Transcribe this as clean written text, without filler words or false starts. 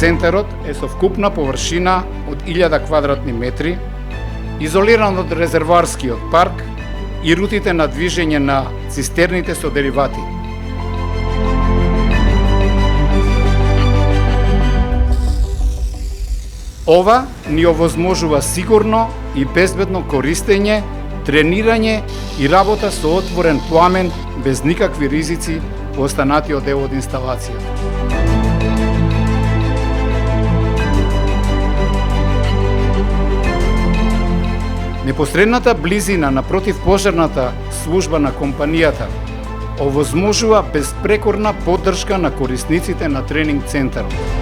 центарот е со вкупна површина од 1000 квадратни метри, изолиран од резерварскиот парк и рутите на движење на цистерните со деривати. Ова ни овозможува сигурно и безбедно користење, тренирање и работа со отворен пламен без никакви ризици во останатиот дел од инсталацијата. Непосредната близина на противпожарната служба на компанијата овозможува безпрекорна поддршка на корисниците на тренинг центарот.